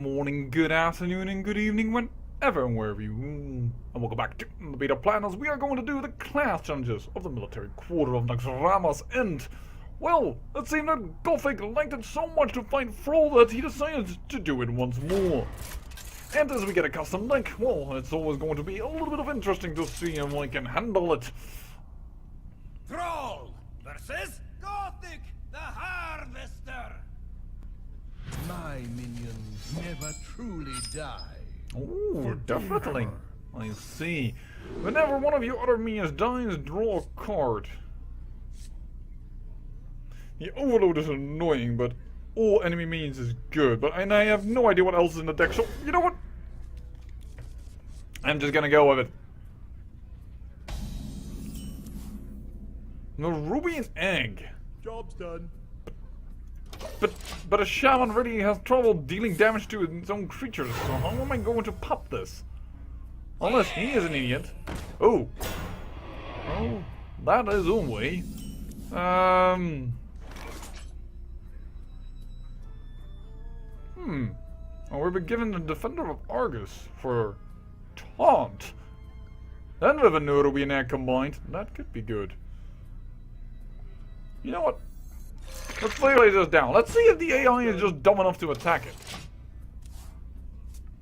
Morning, good afternoon, and good evening, whenever and wherever you. And welcome back to the Beta Planners. We are going to do the class challenges of the military quarter of Naxxramas, and well, it seemed that Gothic liked it so much to fight Thrall that he decided to do it once more. And as we get a custom deck, well, it's always going to be a little bit of interesting to see if I can handle it. Thrall versus Gothic, the Harvester. My minions never truly die. Oh, definitely. I see. Whenever one of your other minions dies, draw a card. The overload is annoying, but all enemy minions is good. But and I have no idea what else is in the deck, so you know what? I'm just gonna go with it. The ruby and egg. Job's done. But a shaman really has trouble dealing damage to its own creatures, so how am I going to pop this? Unless he is an idiot. Oh. Oh, that is one way. Oh, we've been given the Defender of Argus for taunt. Then with a Ruby and egg combined, that could be good. You know what? Let's lay this down. Let's see if the AI is just dumb enough to attack it.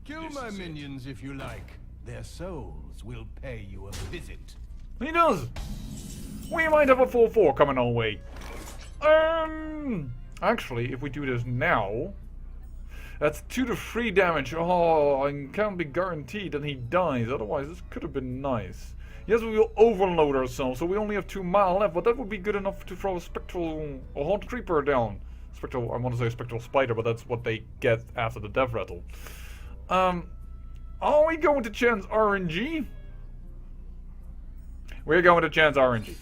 Kill my minions if you like. Their souls will pay you a visit. He does. We might have a 4/4 coming our way. Actually, if we do this now, that's 2 to 3 damage. Oh, I can't be guaranteed that he dies. Otherwise, this could have been nice. Yes, we will overload ourselves, so we only have 2 mana left, but that would be good enough to throw a Spectral or Haunted Creeper down. Spectral, I want to say Spectral Spider, but that's what they get after the Deathrattle. Are we going to chance RNG? We're going to chance RNG.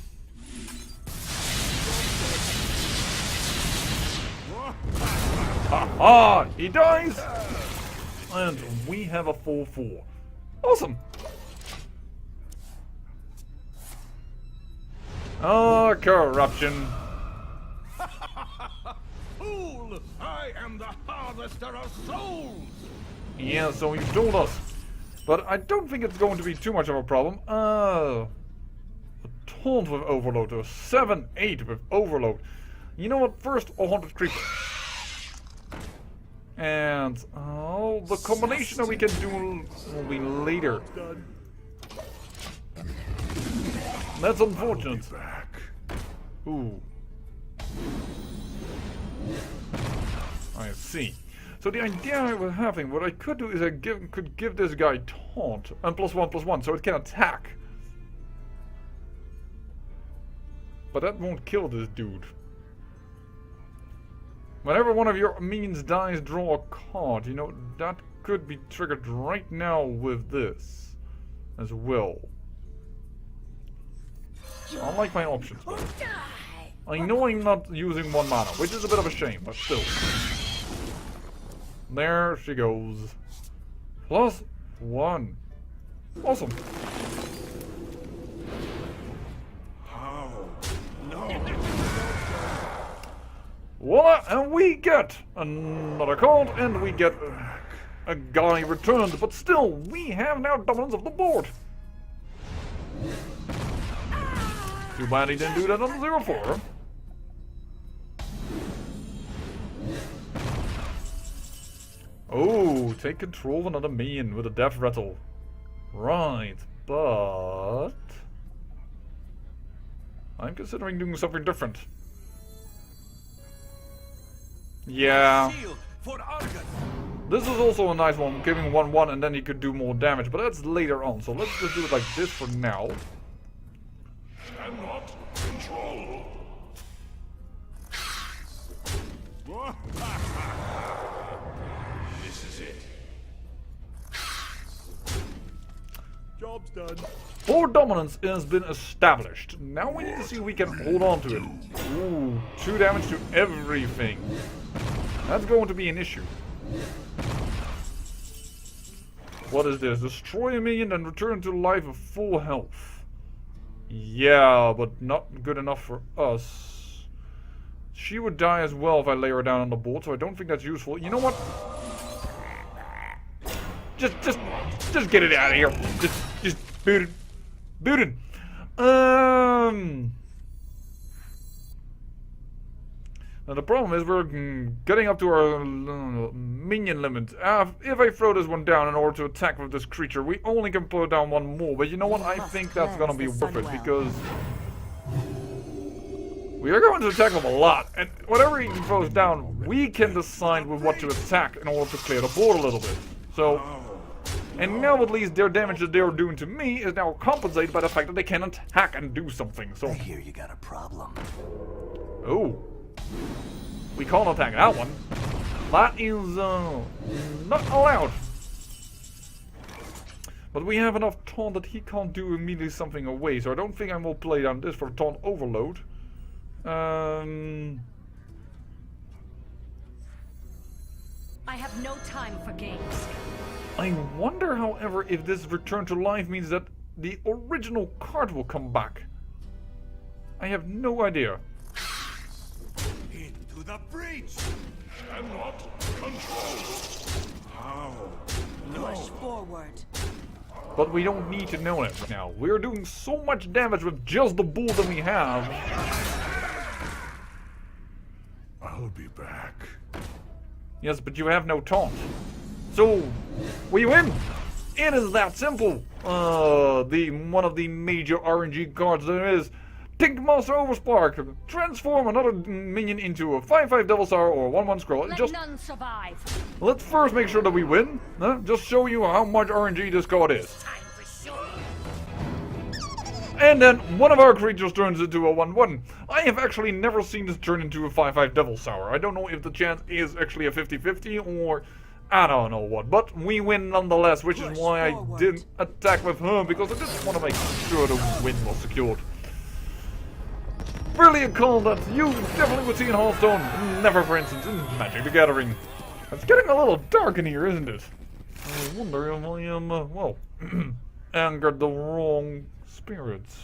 Haha! He dies! And we have a 4/4. Awesome! Oh, corruption. Fool! I am the harvester of souls! Yeah, so you told us. But I don't think it's going to be too much of a problem. A taunt with overload, or 7/8 with overload. You know what? First, a haunted creeper. And oh, the combination that we can do will be later. That's unfortunate. Ooh. I see. So the idea I was having, what I could do is I could give this guy taunt and +1/+1, so it can attack. But that won't kill this dude. Whenever one of your minions dies, draw a card. You know, that could be triggered right now with this as well. I like my options. I know I'm not using 1 mana, which is a bit of a shame, but still. There she goes. +1. Awesome. How? No! Voila! And we get another card, and we get a guy returned, but still, we have now dominance of the board. Too bad he didn't do that on the 0/4. Oh, take control of another minion with a Deathrattle. Right, but I'm considering doing something different. Yeah. This is also a nice one, giving 1/1 and then he could do more damage, but that's later on, so let's just do it like this for now. Cannot control. This is it. Job's done. Board dominance has been established. Now we need to see if we can hold on to it. Ooh, 2 damage to everything. That's going to be an issue. What is this? Destroy a minion and return to life with full health. Yeah, but not good enough for us. She would die as well if I lay her down on the board, so I don't think that's useful. You know what? Just get it out of here. Just boot it. Boot it. Now the problem is we're getting up to our minion limit. If I throw this one down in order to attack with this creature, we only can put down one more. But you know what? I think that's gonna be worth it because we are going to attack him a lot. And whatever he throws down, we can decide with what to attack in order to clear the board a little bit. So, and now at least their damage that they're doing to me is now compensated by the fact that they can attack and do something. So I hear you got a problem. oh. We can't attack that one. That is not allowed. But we have enough taunt that he can't do immediately something away, so I don't think I will play down this for taunt overload. I have no time for games. I wonder, however, if this return to life means that the original card will come back. I have no idea. Into the breach! Cannot control. How? Push forward. But we don't need to know that right now. We're doing so much damage with just the bull that we have. I'll be back. Yes, but you have no taunt. So, we win! It is that simple. One of the major RNG cards there is. Tinkmaster Overspark. Transform another minion into a 5/5 Devil Star or 1/1 scroll. Let none survive. Let's first make sure that we win. Just show you how much RNG this card is. Time for show. And then one of our creatures turns into a 1/1. I have actually never seen this turn into a 5/5 Devil Sour. I don't know if the chance is actually a 50-50 or I don't know what. But we win nonetheless, which is why I didn't attack with her, because I just want to make sure the win was secured. Brilliant call that you definitely would see in Hearthstone. Never, for instance, in Magic the Gathering. It's getting a little dark in here, isn't it? I wonder if I am, well, angered the wrong spirits.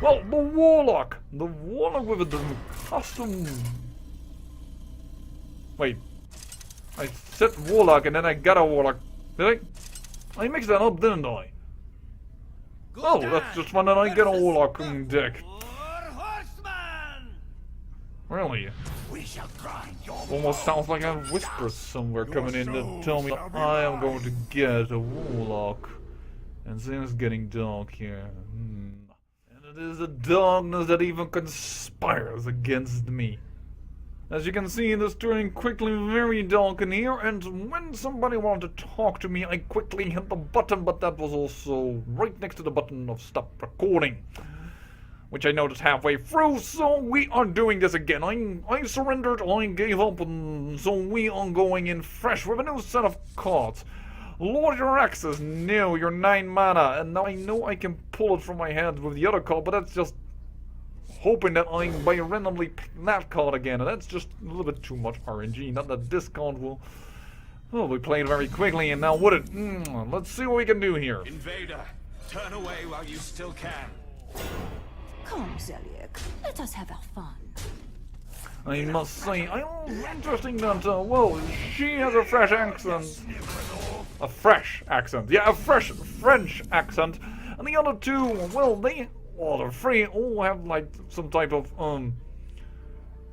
Well, the Warlock. The Warlock with the custom... Wait. I said Warlock and then I got a Warlock. Did I? I mixed that up, didn't I? Oh, that's just fun that I get a Warlock deck. Really? We shall grind your Almost sounds like a whisper somewhere coming in to tell me that I am going to get a Warlock. And things getting dark here. And it is a darkness that even conspires against me. As you can see, it is turning quickly very dark in here, and when somebody wanted to talk to me, I quickly hit the button, but that was also right next to the button of stop recording. Which I noticed halfway through, so we are doing this again. I surrendered, I gave up, and so we are going in fresh with a new set of cards. Lord your Axis, no, you're 9 mana, and now I know I can pull it from my hand with the other card, but that's just hoping that I by randomly pick that card again, and that's just a little bit too much RNG. Not that this card will be played very quickly, and now would it? Let's see what we can do here. Invader, turn away while you still can. Come, Zeliek. Let us have our fun. I must say, interesting that, well, she has a fresh accent. A fresh accent. Yeah, a fresh French accent. And the other two, well, the three all have, like, some type of,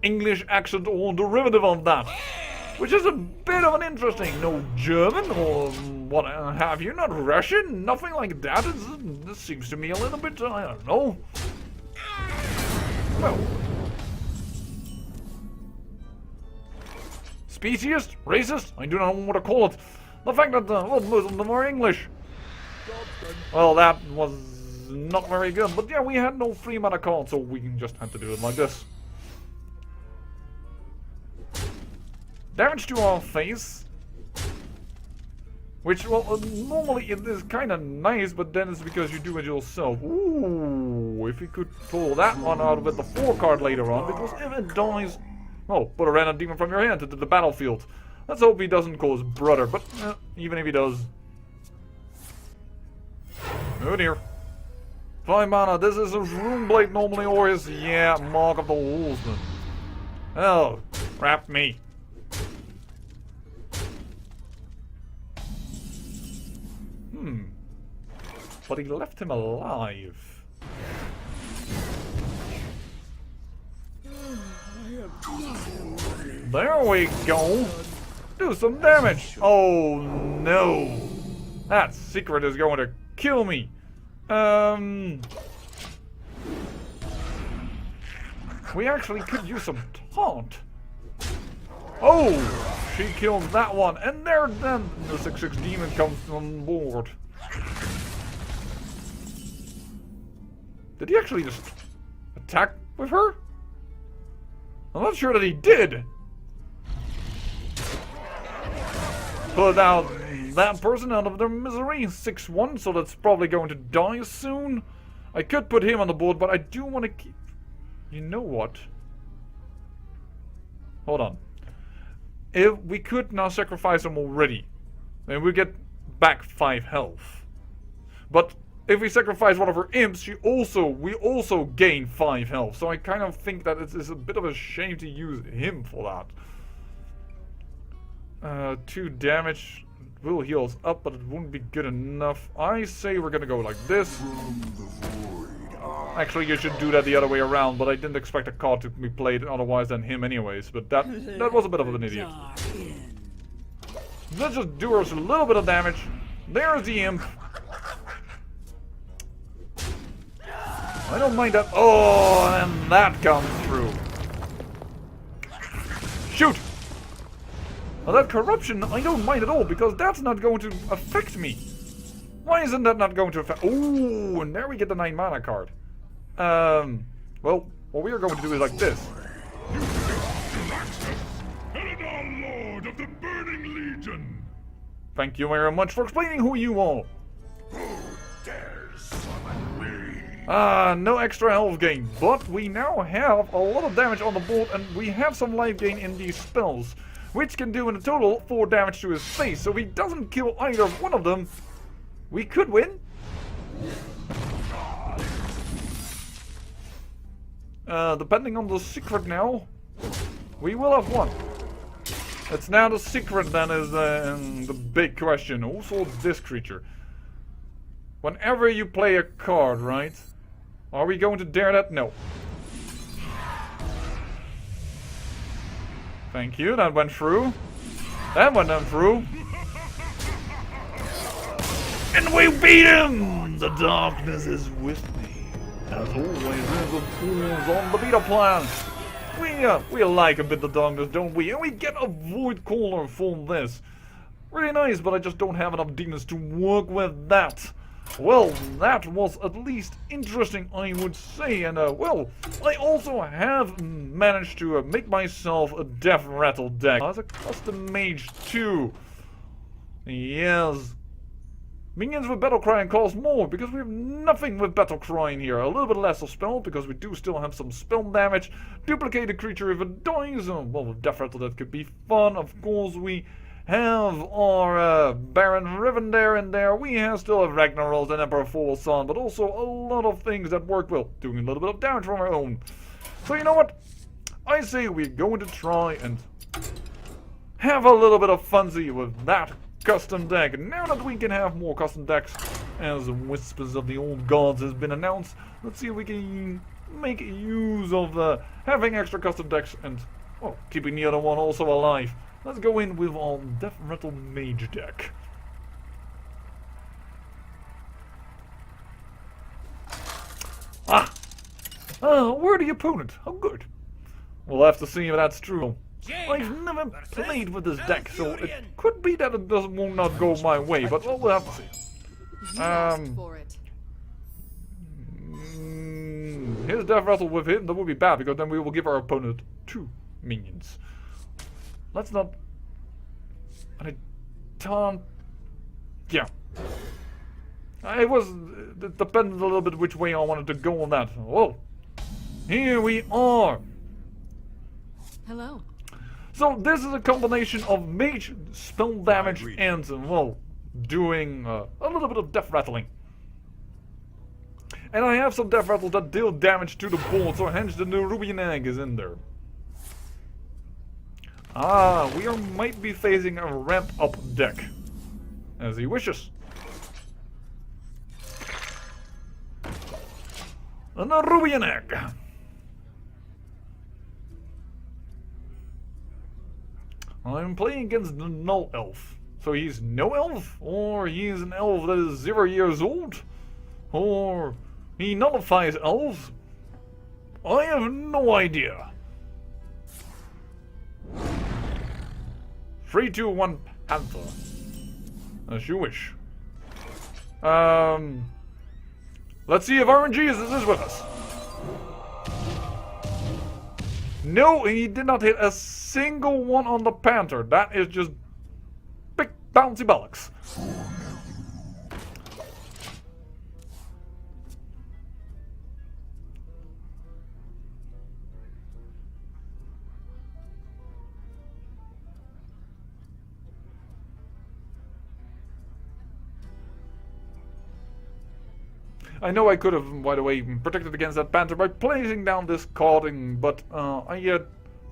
English accent or derivative of that. Which is a bit of an interesting, no German or what have you, not Russian, nothing like that. This seems to me a little bit, I don't know. Well. Speciest? Racist? I do not know what to call it. The fact that, well, most of them are English. Well, that was not very good, but yeah, we had no free mana card, so we just had to do it like this. Damage to our face. Which, well, normally it is kind of nice, but then it's because you do it yourself. Ooh, if you could pull that one out with the 4 card later on, because if it dies... Oh, put a random demon from your hand into the battlefield. Let's hope he doesn't cause brother, but even if he does... Oh dear. 5 mana, this is a Runeblade normally, or is, yeah, Mark of the Wolfsman. Oh, crap me. But he left him alive. There we go. Do some damage. Oh no. That secret is going to kill me. We actually could use some taunt. Oh, she killed that one. And there then the 6/6 demon comes on board. Did he actually just attack with her? I'm not sure that he did. Put out that person out of their misery. 6/1, so that's probably going to die soon. I could put him on the board, but I do want to keep... You know what? Hold on. If we could now sacrifice him already, then we get back 5 health. But if we sacrifice one of her imps, we also gain 5 health. So I kind of think that it's a bit of a shame to use him for that. 2 damage will heal us up, but it wouldn't be good enough. I say we're gonna go like this. Actually, you should do that the other way around, but I didn't expect a card to be played otherwise than him anyways. But that was a bit of an idiot. Let's just do us a little bit of damage. There's the imp. I don't mind that. Oh, and that comes through. Shoot! Well, that corruption, I don't mind at all, because that's not going to affect me. Why isn't that not going to affect... Oh, and there we get the 9 mana card. Well, what we are going to do is like this. Lord of the Burning Legion. Thank you very much for explaining who you are. No extra health gain, but we now have a lot of damage on the board and we have some life gain in these spells, which can do in a total 4 damage to his face. So if he doesn't kill either one of them, we could win. Depending on the secret now, we will have won. It's now the secret that is the big question. Also this creature. Whenever you play a card, right? Are we going to dare that? No. Thank you, that went through. That went through. And we beat him! The darkness is with me. As always, there's a fools on the beta plan. We like a bit of darkness, don't we? And we get a void caller from this. Really nice, but I just don't have enough demons to work with that. Well, that was at least interesting, I would say, and well, I also have managed to make myself a Deathrattle deck as a custom mage too. Yes. Minions with battle crying cost more because we have nothing with battle crying here. A little bit less of spell because we do still have some spell damage. Duplicate the creature if it dies. Well, with Deathrattle that could be fun. Of course, we have our Baron Rivendare in there. We still have Ragnarok and Emperor Son, but also a lot of things that work well, doing a little bit of damage from our own. So you know what? I say we're going to try and have a little bit of funsy with that custom deck. Now that we can have more custom decks, as Whispers of the Old Gods has been announced, let's see if we can make use of having extra custom decks and, well, keeping the other one also alive. Let's go in with our Deathrattle Mage deck. We're the opponent. Oh, good. We'll have to see if that's true. I've never played with this deck, so it could be that it will not go my way, but we'll have to see. Here's Deathrattle with him. That would be bad, because then we will give our opponent 2 minions. Let's not... I can't... Yeah. It depended a little bit which way I wanted to go on that. Whoa. Here we are. Hello. So this is a combination of mage, spell damage, and, well, doing a little bit of death rattling. And I have some Deathrattles that deal damage to the board, so hence the Nerubian Egg is in there. We might be facing a ramp-up deck, as he wishes. And a ruby and egg. I'm playing against the null elf. So he's no elf? Or he's an elf that is 0 years old? Or he nullifies elves? I have no idea. 3, 2, 1, Panther. As you wish. Let's see if RNG is with us. No, he did not hit a single one on the Panther. That is just big bouncy bollocks. I know I could have, by the way, protected against that Panther by placing down this carding, but I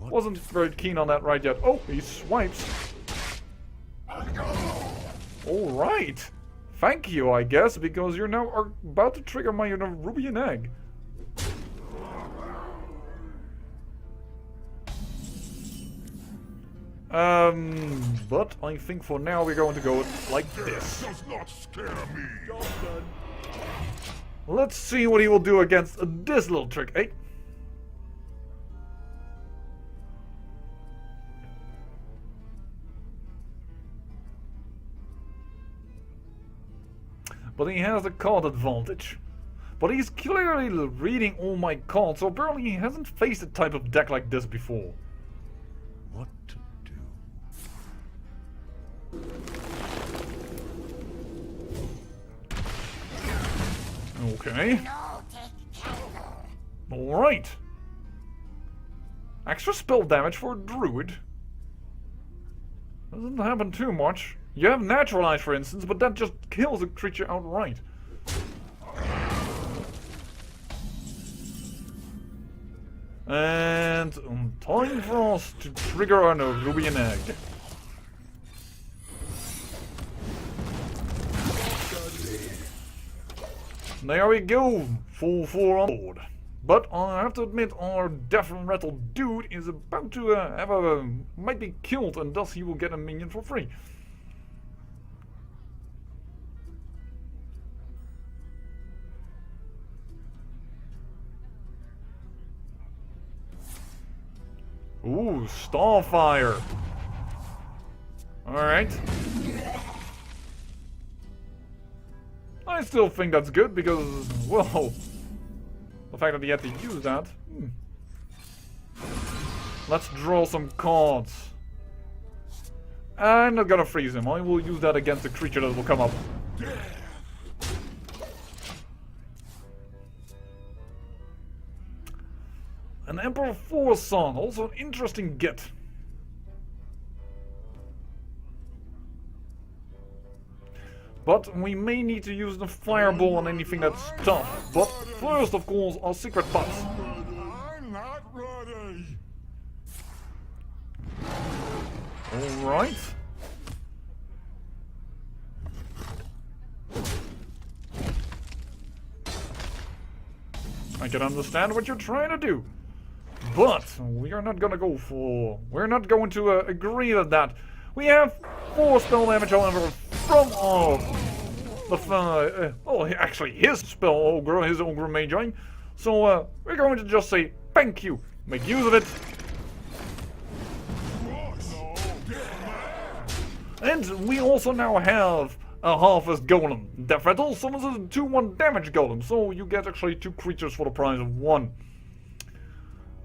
wasn't very keen on that right yet. Oh, he swipes. Alright. Thank you, I guess, because you're now about to trigger my ruby and egg. But I think for now we're going to go like this. Does not scare me. Let's see what he will do against this little trick, eh? But he has the card advantage. But he's clearly reading all my cards, so apparently he hasn't faced a type of deck like this before. What to do? Okay. Alright. Extra spell damage for a druid. Doesn't happen too much. You have Naturalize, for instance, but that just kills a creature outright. And time for us to trigger our ruby and egg. There we go, full 4 on board. But I have to admit, our Deathrattle dude is about to might be killed, and thus he will get a minion for free. Ooh, Starfire. Alright. I still think that's good because, well, the fact that he had to use that. Let's draw some cards. I'm not gonna freeze him. I will use that against the creature that will come up. An Emperor Son, also an interesting get. But we may need to use the fireball on anything that's tough. But first, of course, our secret bots. I'm not ready. Alright. I can understand what you're trying to do. But we are not gonna go for... We're not going to agree with that. We have 4 spell damage, however, from our... well, actually, his spell ogre, his ogre magi. So, we're going to just say thank you. Make use of it. And we also now have a Harvest Golem. Deathrattles summons a 2-1 damage golem, so you get actually 2 creatures for the price of 1.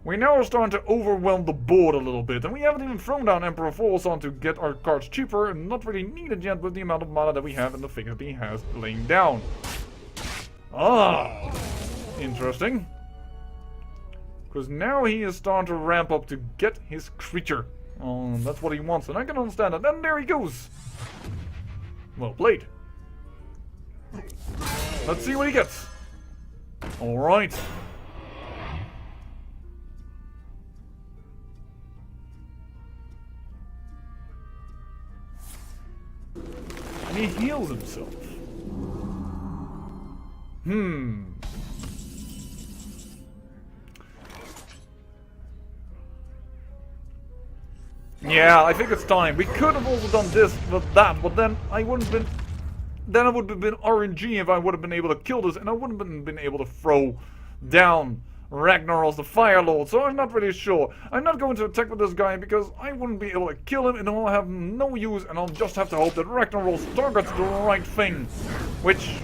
We now are starting to overwhelm the board a little bit, and we haven't even thrown down Emperor Son to get our cards cheaper, and not really needed yet with the amount of mana that we have and the things that he has laying down. Ah, interesting. Because now he is starting to ramp up to get his creature. That's what he wants, and I can understand that. And there he goes. Well played. Let's see what he gets. Alright. And he heals himself. Yeah, I think it's time. We could have also done this with that, but then I wouldn't have been... Then it would have been RNG if I would have been able to kill this, and I wouldn't have been able to throw down Ragnaros the Fire Lord, so I'm not really sure. I'm not going to attack with this guy because I wouldn't be able to kill him and I'll have no use, and I'll just have to hope that Ragnaros targets the right thing. Which,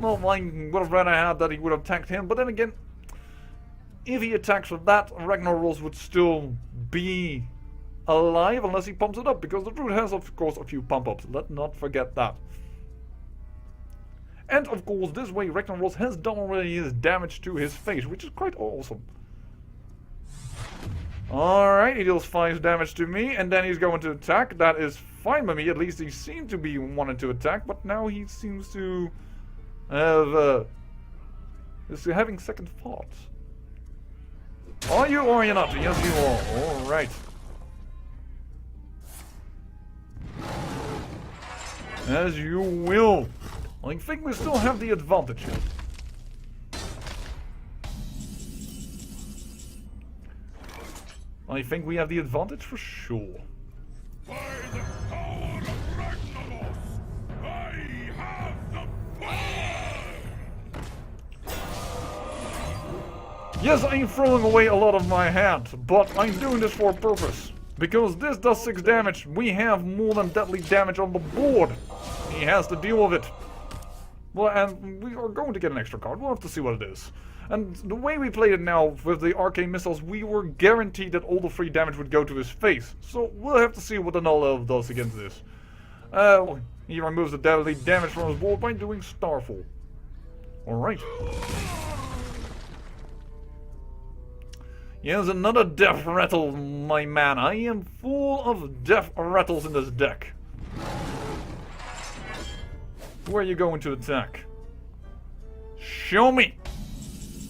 well, I would have rather had that he would have attacked him, but then again, if he attacks with that, Ragnaros would still be alive unless he pumps it up, because the Root has of course a few pump-ups, let's not forget that. And of course, this way Ragnaros has done already his damage to his face, which is quite awesome. Alright, he deals 5 damage to me, and then he's going to attack. That is fine by me, at least he seemed to be wanting to attack, but now he seems to have, is having second thoughts. Are you or are you not? Yes, you are. Alright. As you will. I think we still have the advantage here. I think we have the advantage for sure. By the power of Ragnaros, I have the power! Yes, I'm throwing away a lot of my hand, but I'm doing this for a purpose. Because this does 6 damage, we have more than deadly damage on the board. He has to deal with it. Well, and we are going to get an extra card. We'll have to see what it is. And the way we played it now with the arcane missiles, we were guaranteed that all the free damage would go to his face. So we'll have to see what the Null Elf does against this. He removes the deadly damage from his board by doing Starfall. Alright. Here's another Deathrattle, my man. I am full of Deathrattles in this deck. Who are you going to attack? Show me!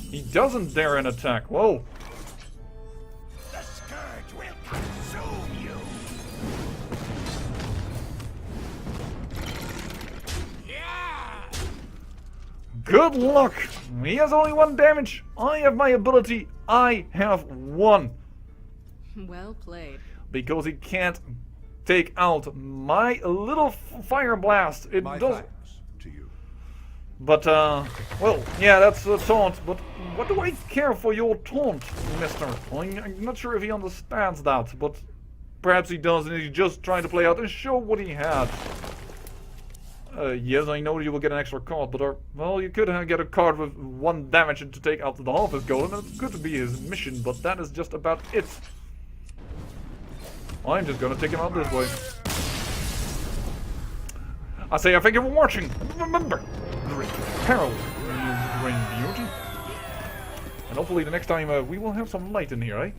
He doesn't dare an attack. Whoa. The scourge will consume you. Yeah. Good luck! He has only 1 damage. I have my ability. I have 1. Well played. Because he can't take out my little fire blast. It My does. thanks to you. But, well, yeah, that's a taunt. But what do I care for your taunt, mister? I'm not sure if he understands that, but perhaps he does, and he's just trying to play out and show what he had. Yes, I know you will get an extra card, but, well, you could get a card with 1 damage to take out the Harvest Golem, and it could be his mission, but that is just about it. I'm just gonna take him out this way. I say I thank you for watching, and remember, drink peril means great beauty. And hopefully the next time we will have some light in here, eh?